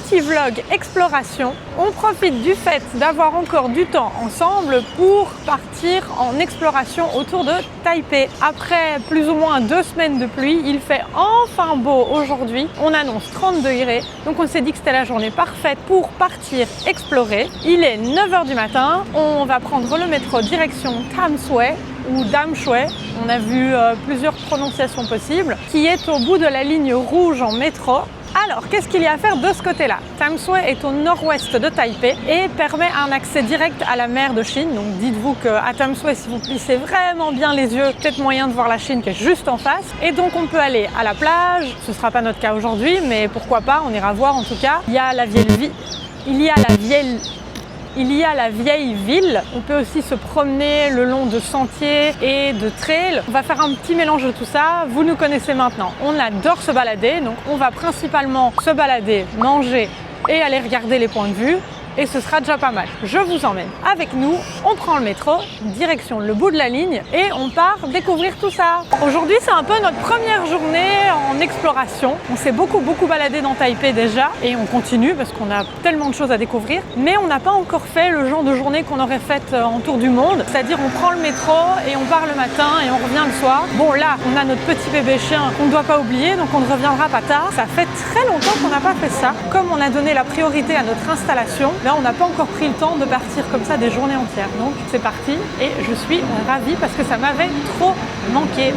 petit vlog exploration. On profite du fait d'avoir encore du temps ensemble pour partir en exploration autour de Taipei. Après plus ou moins 2 semaines de pluie, il fait enfin beau aujourd'hui. On annonce 30 degrés, donc on s'est dit que c'était la journée parfaite pour partir explorer. Il est 9 h du matin, on va prendre le métro direction Tamsui ou Damshui, on a vu plusieurs prononciations possibles, qui est au bout de la ligne rouge en métro. Alors, qu'est-ce qu'il y a à faire de ce côté-là? Tamsui est au nord-ouest de Taipei et permet un accès direct à la mer de Chine. Donc dites-vous qu'à Tamsui, si vous plissez vraiment bien les yeux, peut-être moyen de voir la Chine qui est juste en face. Et donc on peut aller à la plage, ce ne sera pas notre cas aujourd'hui, mais pourquoi pas, on ira voir en tout cas. Il y a la vieille ville. On peut aussi se promener le long de sentiers et de trails. On va faire un petit mélange de tout ça. Vous nous connaissez maintenant. On adore se balader, donc on va principalement se balader, manger et aller regarder les points de vue. Et ce sera déjà pas mal. Je vous emmène avec nous, on prend le métro, direction le bout de la ligne et on part découvrir tout ça. Aujourd'hui, c'est un peu notre première journée en exploration. On s'est beaucoup baladé dans Taipei déjà et on continue parce qu'on a tellement de choses à découvrir. Mais on n'a pas encore fait le genre de journée qu'on aurait faite en tour du monde. C'est-à-dire on prend le métro et on part le matin et on revient le soir. Bon là, on a notre petit bébé chien qu'on ne doit pas oublier, donc on ne reviendra pas tard. Ça fait très longtemps qu'on n'a pas fait ça. Comme on a donné la priorité à notre installation, là, on n'a pas encore pris le temps de partir comme ça des journées entières. Donc c'est parti et je suis ravie parce que ça m'avait trop manqué.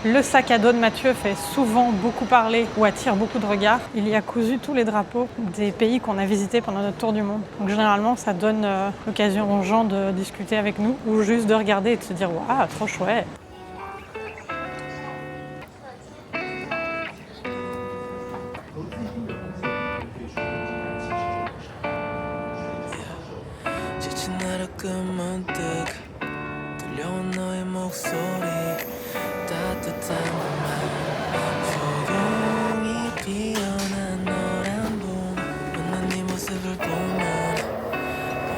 Le sac à dos de Mathieu fait souvent beaucoup parler ou attire beaucoup de regards. Il y a cousu tous les drapeaux des pays qu'on a visités pendant notre tour du monde. Donc généralement ça donne l'occasion aux gens de discuter avec nous ou juste de regarder et de se dire « Waouh, trop chouette !» 문득 들려온 너의 목소리 따뜻한 말 조용히 피어난 노란 봄 웃는 네 모습을 보면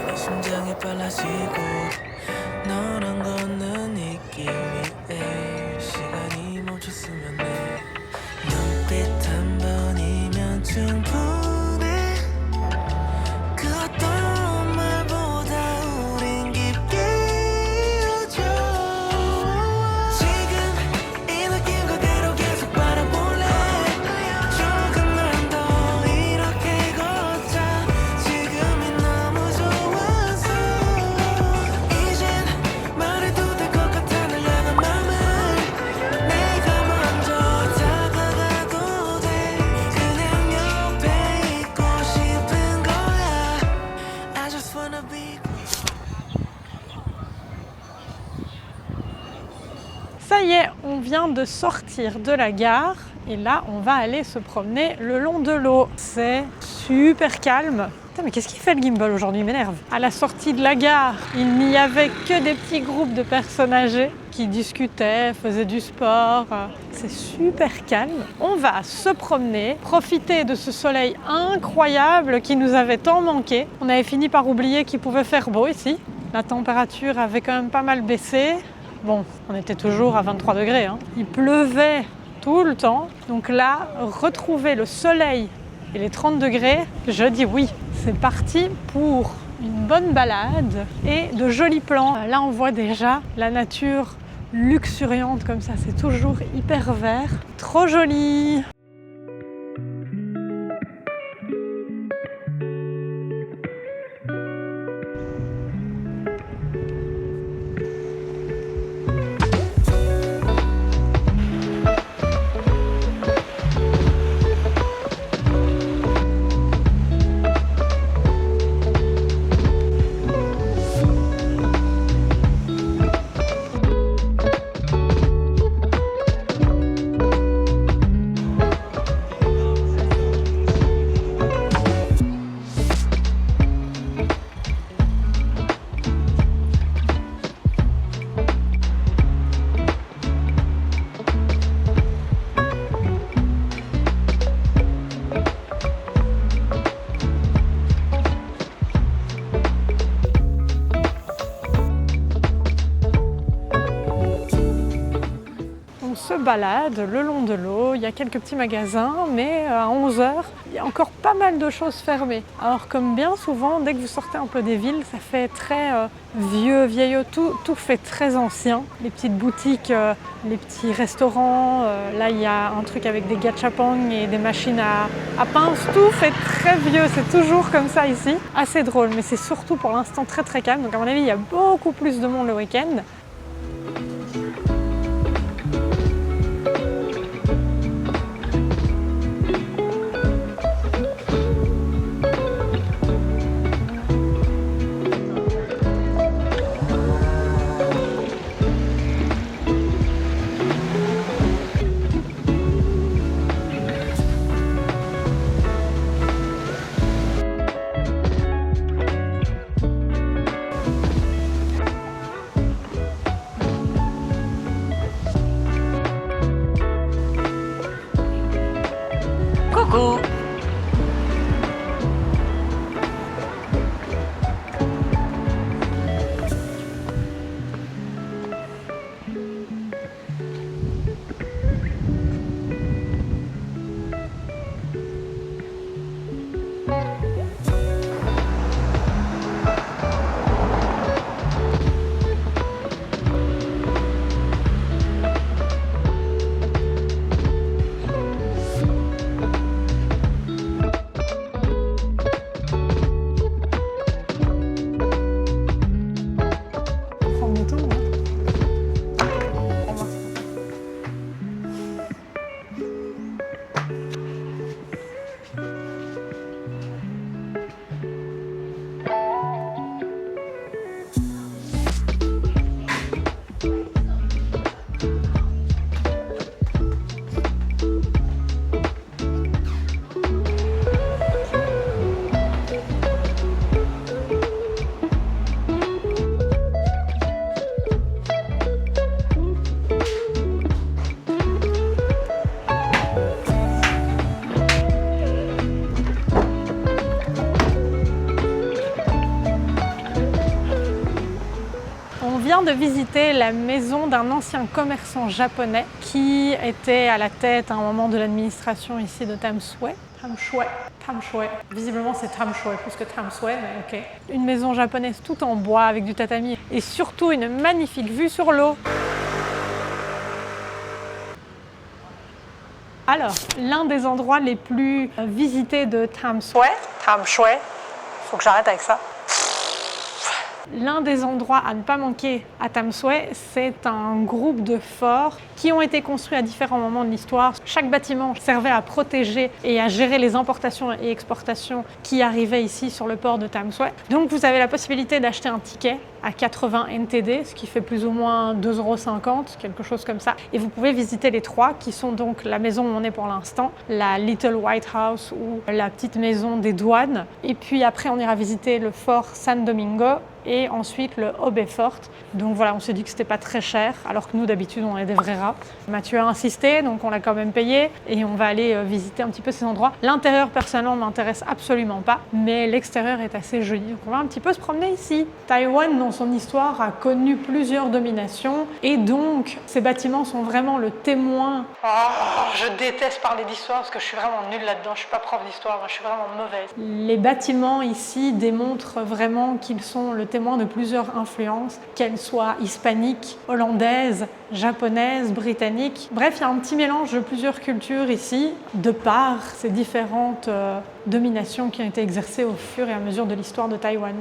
어느 심장이 빨라지고 너랑 걷는 이 길 위에 시간이 멈췄으면 해 눈빛 한 번이면 충분해 Ça y est, on vient de sortir de la gare et là on va aller se promener le long de l'eau. C'est super calme. Putain, mais qu'est-ce qu'il fait le gimbal aujourd'hui? Il m'énerve. À la sortie de la gare, il n'y avait que des petits groupes de personnes âgées qui discutaient, faisaient du sport. C'est super calme. On va se promener, profiter de ce soleil incroyable qui nous avait tant manqué. On avait fini par oublier qu'il pouvait faire beau ici. La température avait quand même pas mal baissé. Bon, on était toujours à 23 degrés. Il pleuvait tout le temps. Donc là, retrouver le soleil et les 30 degrés, je dis oui. C'est parti pour une bonne balade et de jolis plans. Là, on voit déjà la nature luxuriante comme ça. C'est toujours hyper vert. Trop joli! balade le long de l'eau, il y a quelques petits magasins, mais à 11h, il y a encore pas mal de choses fermées. Alors comme bien souvent, dès que vous sortez un peu des villes, ça fait très vieillot, tout fait très ancien. Les petites boutiques, les petits restaurants, là il y a un truc avec des gachapon et des machines à pince, tout fait très vieux, c'est toujours comme ça ici. Assez drôle, mais c'est surtout pour l'instant très très calme, donc à mon avis il y a beaucoup plus de monde le week-end. Coucou. De visiter la maison d'un ancien commerçant japonais qui était à la tête à un moment de l'administration ici de Tamsui. Tamsui. Visiblement c'est Tamsui plus que Tamsui, mais ok. Une maison japonaise tout en bois avec du tatami et surtout une magnifique vue sur l'eau. Alors, l'un des endroits les plus visités de Tamsui, faut que j'arrête avec ça. L'un des endroits à ne pas manquer à Tamsui, c'est un groupe de forts qui ont été construits à différents moments de l'histoire. Chaque bâtiment servait à protéger et à gérer les importations et exportations qui arrivaient ici sur le port de Tamsui. Donc vous avez la possibilité d'acheter un ticket à 80 NTD, ce qui fait plus ou moins 2,50 €, quelque chose comme ça. Et vous pouvez visiter les trois, qui sont donc la maison où on est pour l'instant, la Little White House ou la petite maison des douanes. Et puis après, on ira visiter le fort San Domingo et ensuite le Obe Fort. Donc voilà, on s'est dit que c'était pas très cher, alors que nous d'habitude on est des vrais rats. Mathieu a insisté, donc on l'a quand même payé et on va aller visiter un petit peu ces endroits. L'intérieur personnellement ne m'intéresse absolument pas, mais l'extérieur est assez joli, donc on va un petit peu se promener ici. Taïwan, dans son histoire, a connu plusieurs dominations et donc ces bâtiments sont vraiment le témoin. Oh, je déteste parler d'histoire parce que je suis vraiment nulle là-dedans, je suis pas prof d'histoire, moi je suis vraiment mauvaise. Les bâtiments ici démontrent vraiment qu'ils sont le témoin de plusieurs influences, qu'elles soient hispaniques, hollandaises, japonaises, britanniques. Bref, il y a un petit mélange de plusieurs cultures ici, de par ces différentes dominations qui ont été exercées au fur et à mesure de l'histoire de Taïwan.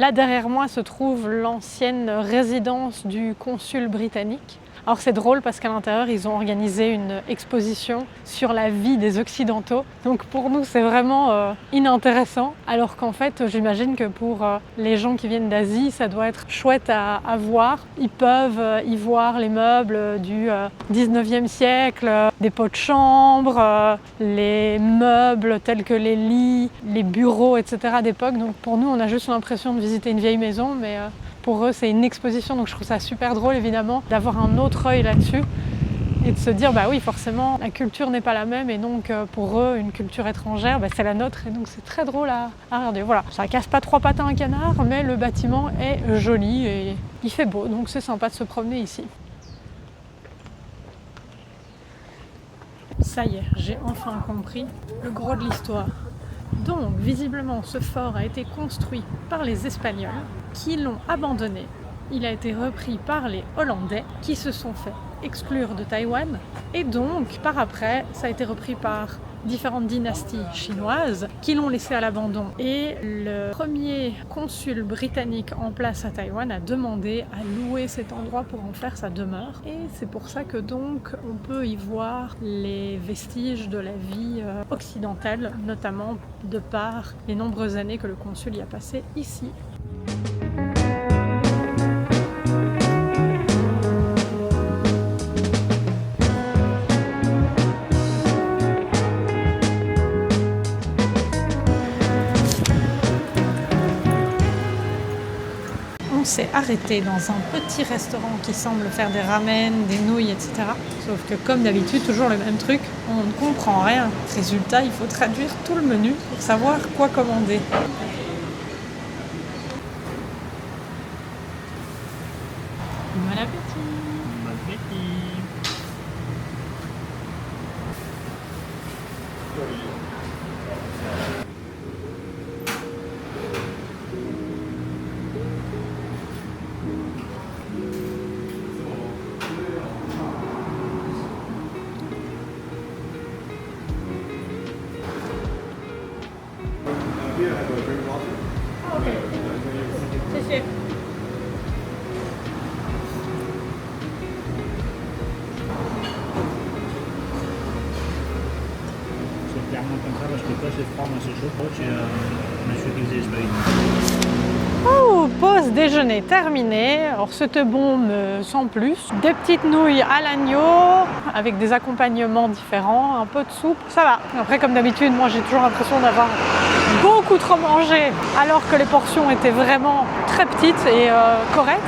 Là derrière moi se trouve l'ancienne résidence du consul britannique. Alors c'est drôle parce qu'à l'intérieur, ils ont organisé une exposition sur la vie des Occidentaux. Donc pour nous, c'est vraiment inintéressant. Alors qu'en fait, j'imagine que pour les gens qui viennent d'Asie, ça doit être chouette à voir. Ils peuvent y voir les meubles du 19e siècle, des pots de chambre, les meubles tels que les lits, les bureaux, etc. d'époque. Donc pour nous, on a juste l'impression de visiter une vieille maison, mais pour eux, c'est une exposition, donc je trouve ça super drôle évidemment d'avoir un autre œil là-dessus et de se dire bah oui, forcément la culture n'est pas la même et donc pour eux une culture étrangère c'est la nôtre et donc c'est très drôle à regarder. Voilà, ça casse pas trois pattes à un canard, mais le bâtiment est joli et il fait beau, donc c'est sympa de se promener ici. Ça y est, j'ai enfin compris le gros de l'histoire. Donc, visiblement, ce fort a été construit par les Espagnols qui l'ont abandonné. Il a été repris par les Hollandais qui se sont fait exclure de Taïwan. Et donc, par après, ça a été repris par différentes dynasties chinoises qui l'ont laissé à l'abandon. Et le premier consul britannique en place à Taïwan a demandé à louer cet endroit pour en faire sa demeure. Et c'est pour ça que donc on peut y voir les vestiges de la vie occidentale, notamment de par les nombreuses années que le consul y a passé ici. S'est arrêté dans un petit restaurant qui semble faire des ramen, des nouilles, etc. Sauf que comme d'habitude, toujours le même truc, on ne comprend rien. Résultat, il faut traduire tout le menu pour savoir quoi commander. Bon appétit! Bon appétit! Comme ça parce que toi c'est froid, moi c'est chaud. Monsieur qui faisait Oh, pause déjeuner terminée. Alors c'était bon mais sans plus. Des petites nouilles à l'agneau avec des accompagnements différents, un peu de soupe, ça va. Après comme d'habitude, moi j'ai toujours l'impression d'avoir beaucoup trop mangé alors que les portions étaient vraiment très petites et correctes.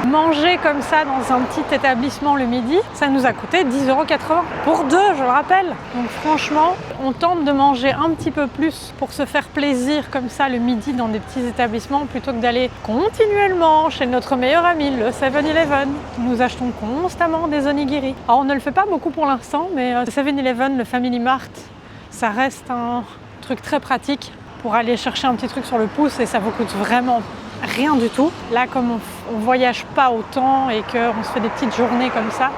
Manger comme ça dans un petit établissement le midi, ça nous a coûté 10,80 € pour deux, je le rappelle. Donc franchement, on tente de manger un petit peu plus pour se faire plaisir comme ça le midi dans des petits établissements plutôt que d'aller continuellement chez notre meilleur ami, le 7-Eleven. Nous achetons constamment des onigiri. Alors on ne le fait pas beaucoup pour l'instant, mais le 7-Eleven, le Family Mart, ça reste un truc très pratique pour aller chercher un petit truc sur le pouce et ça vous coûte vraiment rien du tout. Là, comme on voyage pas autant et qu'on se fait des petites journées comme ça,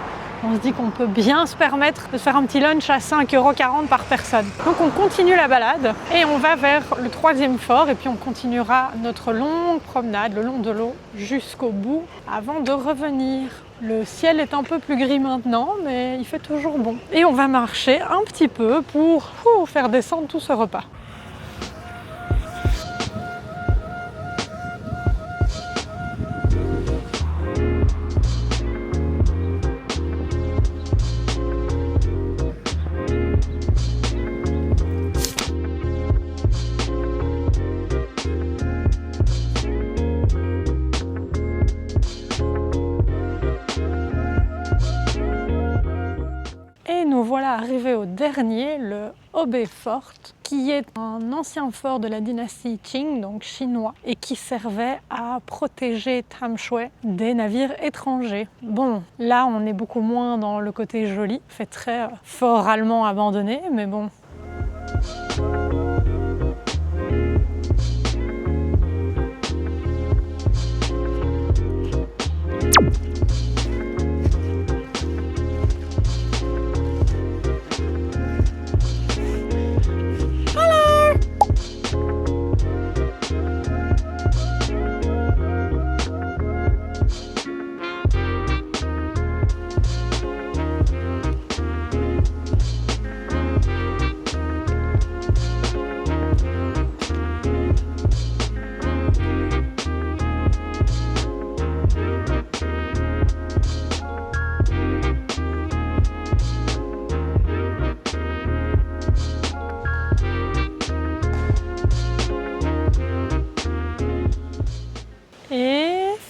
on se dit qu'on peut bien se permettre de faire un petit lunch à 5,40 € par personne. Donc on continue la balade et on va vers le troisième fort et puis on continuera notre longue promenade le long de l'eau jusqu'au bout avant de revenir. Le ciel est un peu plus gris maintenant, mais il fait toujours bon. Et on va marcher un petit peu pour faire descendre tout ce repas. Nous voilà arrivés au dernier, le Obé Fort, qui est un ancien fort de la dynastie Qing, donc chinois, et qui servait à protéger Tam Shui des navires étrangers. Bon, là on est beaucoup moins dans le côté joli, fait très fort allemand abandonné, mais bon.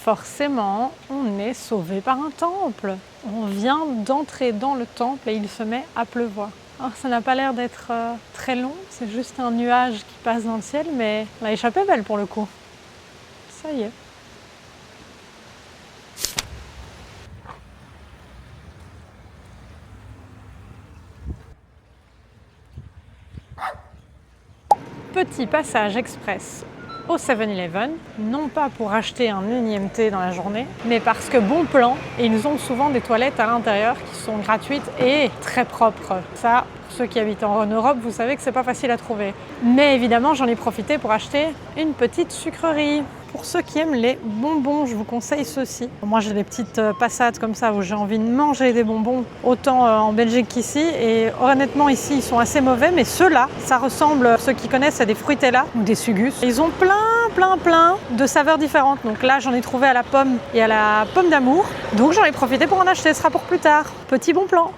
forcément, on est sauvé par un temple. On vient d'entrer dans le temple et il se met à pleuvoir. Alors ça n'a pas l'air d'être très long, c'est juste un nuage qui passe dans le ciel, mais on a échappé belle pour le coup. Ça y est. Petit passage express au 7-Eleven, non pas pour acheter un énième thé dans la journée, mais parce que bon plan, et ils ont souvent des toilettes à l'intérieur qui sont gratuites et très propres. Ça, pour ceux qui habitent en Europe, vous savez que c'est pas facile à trouver. Mais évidemment, j'en ai profité pour acheter une petite sucrerie. Pour ceux qui aiment les bonbons, je vous conseille ceux-ci. Moi, j'ai des petites passades comme ça où j'ai envie de manger des bonbons, autant en Belgique qu'ici. Et honnêtement, ici, ils sont assez mauvais. Mais ceux-là, ça ressemble, ceux qui connaissent, à des Fruitella ou des Sugus. Ils ont plein de saveurs différentes. Donc là, j'en ai trouvé à la pomme et à la pomme d'amour. Donc j'en ai profité pour en acheter. Ce sera pour plus tard. Petit bon plan.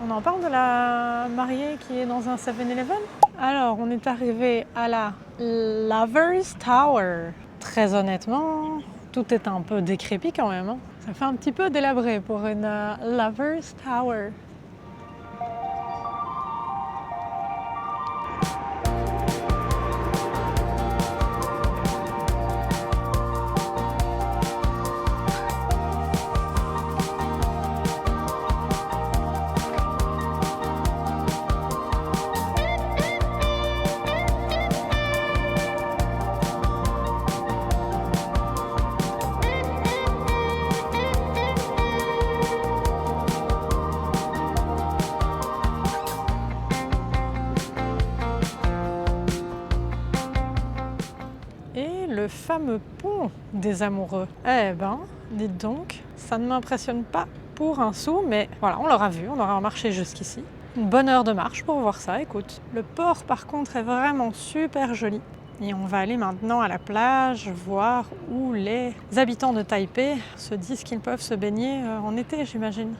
On en parle de la mariée qui est dans un 7-Eleven. Alors, on est arrivé à la Lovers Tower. Très honnêtement, tout est un peu décrépit quand même. Hein. Ça fait un petit peu délabré pour une Lovers Tower. Le fameux pont des amoureux. Eh ben, dites donc, ça ne m'impressionne pas pour un sou, mais voilà, on l'aura vu, on aura marché jusqu'ici. Une bonne heure de marche pour voir ça, écoute. Le port, par contre, est vraiment super joli. Et on va aller maintenant à la plage, voir où les habitants de Taipei se disent qu'ils peuvent se baigner en été, j'imagine.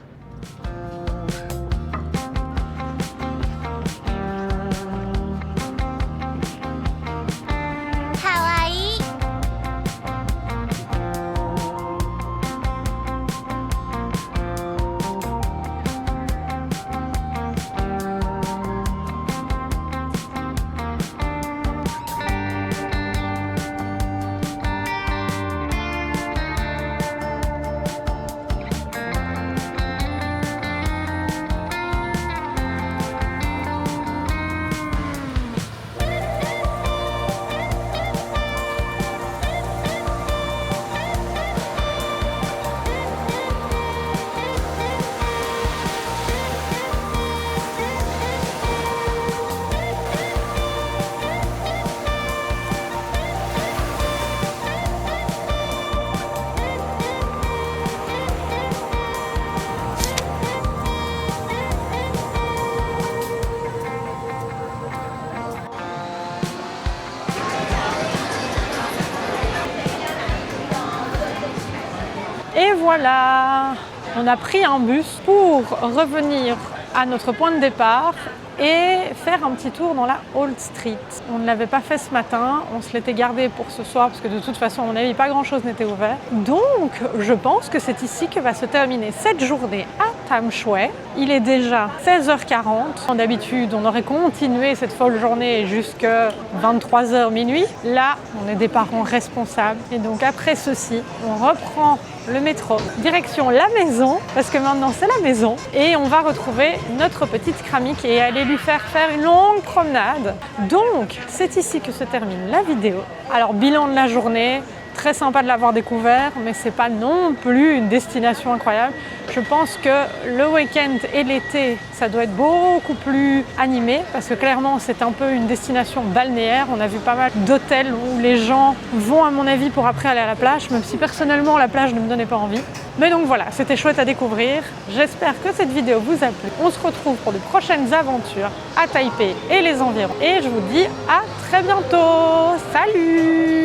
Et voilà, on a pris un bus pour revenir à notre point de départ et faire un petit tour dans la Old Street. On ne l'avait pas fait ce matin, on se l'était gardé pour ce soir parce que de toute façon, à mon avis, pas grand-chose n'était ouvert. Donc, je pense que c'est ici que va se terminer cette journée à Tam Shui. Il est déjà 16h40. D'habitude, on aurait continué cette folle journée jusqu'à 23h minuit. Là, on est des parents responsables. Et donc, après ceci, on reprend le métro, direction la maison, parce que maintenant c'est la maison, et on va retrouver notre petite Kramik et aller lui faire une longue promenade. Donc, c'est ici que se termine la vidéo. Alors, bilan de la journée, très sympa de l'avoir découvert, mais c'est pas non plus une destination incroyable. Je pense que le week-end et l'été, ça doit être beaucoup plus animé, parce que clairement, c'est un peu une destination balnéaire. On a vu pas mal d'hôtels où les gens vont, à mon avis, pour après aller à la plage, même si personnellement, la plage ne me donnait pas envie. Mais donc voilà, c'était chouette à découvrir. J'espère que cette vidéo vous a plu. On se retrouve pour de prochaines aventures à Taipei et les environs. Et je vous dis à très bientôt. Salut!